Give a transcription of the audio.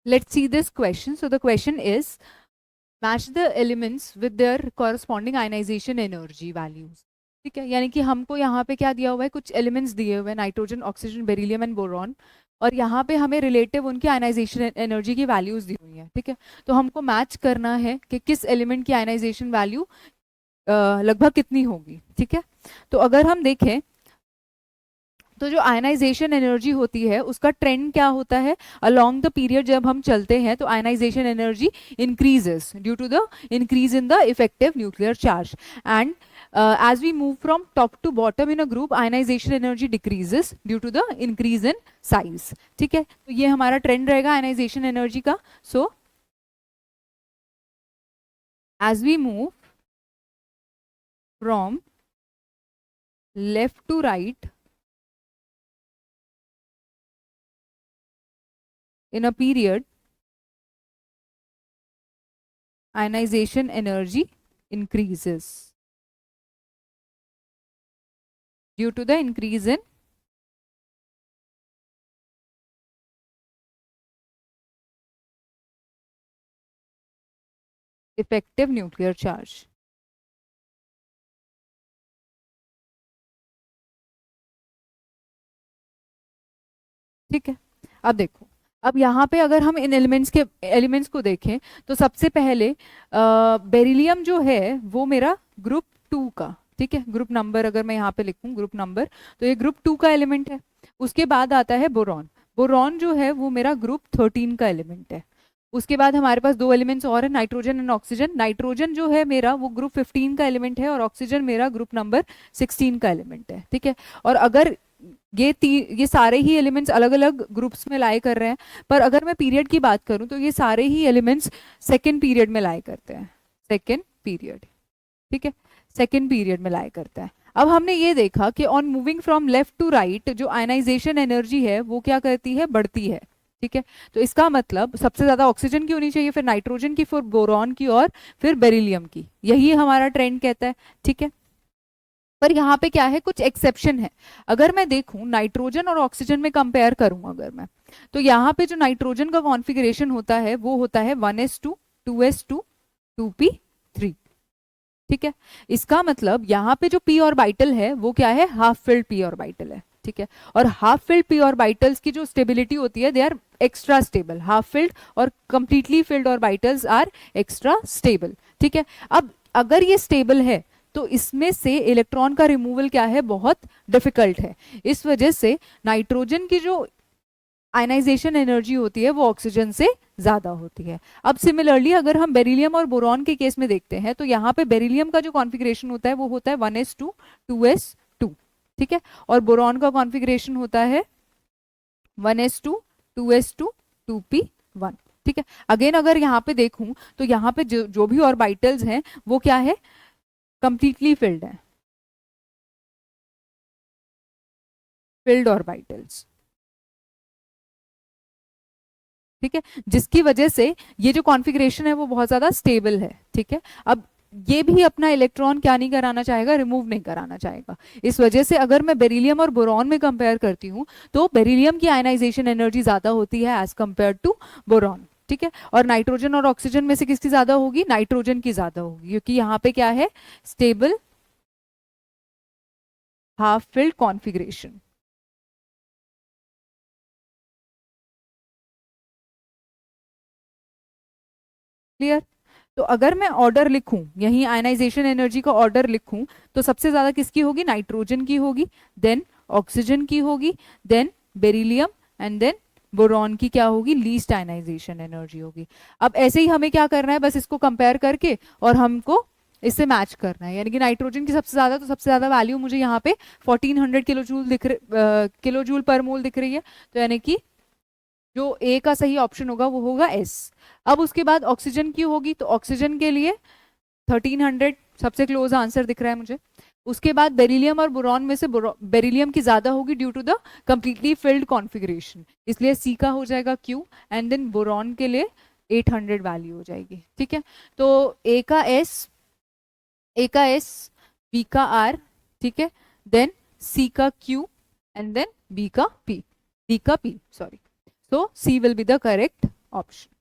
Let's see this question. So the question is, match the elements with their corresponding ionization energy values. ठीक है, यानी कि हमको यहाँ पे क्या दिया हुआ है, कुछ एलिमेंट्स दिए हुए हैं, nitrogen, oxygen, beryllium and boron, और यहाँ पे हमें रिलेटिव उनकी आयनाइजेशन एनर्जी की वैल्यूज दी हुई है. ठीक है, तो हमको मैच करना है कि किस एलिमेंट की आयनाइजेशन वैल्यू लगभग कितनी होगी. ठीक है, तो अगर हम देखें तो जो आयनाइजेशन एनर्जी होती है उसका ट्रेंड क्या होता है, अलोंग द पीरियड जब हम चलते हैं तो ionisation energy increases due to the increase in the effective nuclear charge, and as we move from top to bottom in a group, ionization energy decreases due to the increase in size. ठीक है, तो ये हमारा trend रहेगा ionization energy का. सो as we move from left to right in a period, ionization energy increases due to the increase in effective nuclear charge. ठीक है, अब देखो, अब यहाँ पे अगर हम इन एलिमेंट्स को देखें तो सबसे पहले बेरिलियम जो है वो मेरा ग्रुप 2 का. ठीक है, ग्रुप नंबर अगर मैं यहाँ पे लिखूं ग्रुप नंबर, तो ये ग्रुप 2 का एलिमेंट है. उसके बाद आता है बोरॉन. बोरॉन जो है वो मेरा ग्रुप 13 का एलिमेंट है. उसके बाद हमारे पास दो एलिमेंट्स और है, नाइट्रोजन एंड ऑक्सीजन. नाइट्रोजन जो है मेरा वो ग्रुप 15 का एलिमेंट है और ऑक्सीजन मेरा ग्रुप नंबर 16 का एलिमेंट है. ठीक है, और अगर ये सारे ही एलिमेंट्स अलग अलग ग्रुप्स में लाई कर रहे हैं, पर अगर मैं पीरियड की बात करूं तो ये सारे ही एलिमेंट्स सेकेंड पीरियड में लाई करते हैं. सेकेंड पीरियड, ठीक है, सेकेंड पीरियड में लाई करता है. अब हमने ये देखा कि on moving from left to right जो आयनाइजेशन एनर्जी है वो क्या करती है, बढ़ती है. ठीक है, तो इसका मतलब सबसे ज्यादा ऑक्सीजन की होनी चाहिए, फिर नाइट्रोजन की, फिर बोरॉन की, और फिर बेरिलियम की. यही हमारा ट्रेंड कहता है. ठीक है, पर यहाँ पे क्या है, कुछ एक्सेप्शन है. अगर मैं देखूं नाइट्रोजन और ऑक्सीजन में कंपेयर करूं अगर मैं, तो यहाँ पे जो नाइट्रोजन का कॉन्फ़िगरेशन होता है वो होता है 1s2 2s2 2p3. ठीक है, इसका मतलब यहाँ पे जो p ऑर्बिटल है वो क्या है, हाफ फिल्ड p ऑर्बिटल है. ठीक है, और हाफ फिल्ड p ऑर्बिटल्स की जो स्टेबिलिटी होती है, they are extra stable. Half filled और completely filled orbitals are extra stable. ठीक है, अब अगर ये स्टेबल है तो इसमें से इलेक्ट्रॉन का रिमूवल क्या है, बहुत डिफिकल्ट है. इस वजह से नाइट्रोजन की जो आयनाइजेशन एनर्जी होती है वो ऑक्सीजन से ज्यादा होती है. अब सिमिलरली अगर हम बेरिलियम और बोरॉन के केस में देखते हैं तो यहाँ पे बेरिलियम का जो कॉन्फ़िगरेशन होता है वो होता है 1s2 2s2. ठीक है, और बोरॉन का कॉन्फ़िगरेशन होता है 1s2 2s2 2p1. ठीक है, अगेन अगर यहाँ पे देखूं तो यहाँ पे जो भी ऑर्बिटल्स हैं वो क्या है, कंप्लीटली फिल्ड है, फिल्ड ऑर्बिटल्स. ठीक है, जिसकी वजह से ये जो कॉन्फ़िगरेशन है वो बहुत ज्यादा स्टेबल है. ठीक है, अब ये भी अपना इलेक्ट्रॉन क्या नहीं कराना चाहेगा, रिमूव नहीं कराना चाहेगा. इस वजह से अगर मैं बेरिलियम और बोरॉन में कंपेयर करती हूँ तो बेरिलियम की आयनाइजेशन एनर्जी ज्यादा होती है एज कंपेयर टू बोरॉन. ठीक है, और नाइट्रोजन और ऑक्सीजन में से किसकी ज्यादा होगी, नाइट्रोजन की ज्यादा होगी, क्योंकि यहाँ पे क्या है, stable half field configuration. Clear. तो अगर मैं ऑर्डर लिखूं, यही आयनाइजेशन एनर्जी का ऑर्डर लिखूं, तो सबसे ज्यादा किसकी होगी, नाइट्रोजन की होगी, देन ऑक्सीजन की होगी, then beryllium, and then boron की क्या होगी, लीस्ट आयनाइजेशन एनर्जी होगी. अब ऐसे ही हमें क्या करना है, बस इसको कंपेयर करके और हमको इससे मैच करना है. यानी कि नाइट्रोजन की सबसे ज्यादा, तो सबसे ज्यादा वैल्यू मुझे यहाँ पे 1400 किलो जूल पर मोल दिख रही है. तो यानी कि जो ए का सही ऑप्शन होगा वो होगा एस. अब उसके बाद ऑक्सीजन की होगी, तो ऑक्सीजन के लिए 1300 सबसे क्लोज आंसर दिख रहा है मुझे. उसके बाद बेरिलियम और बोरॉन में से बेरिलियम की ज्यादा होगी due to the completely filled configuration, इसलिए सी का हो जाएगा क्यू, एंड देन बोरॉन के लिए 800 वैल्यू हो जाएगी. ठीक है, तो ए का एस, बी का आर, ठीक है, देन सी का क्यू, एंड देन बी का पी, डी का P, sorry. So C will be the correct option.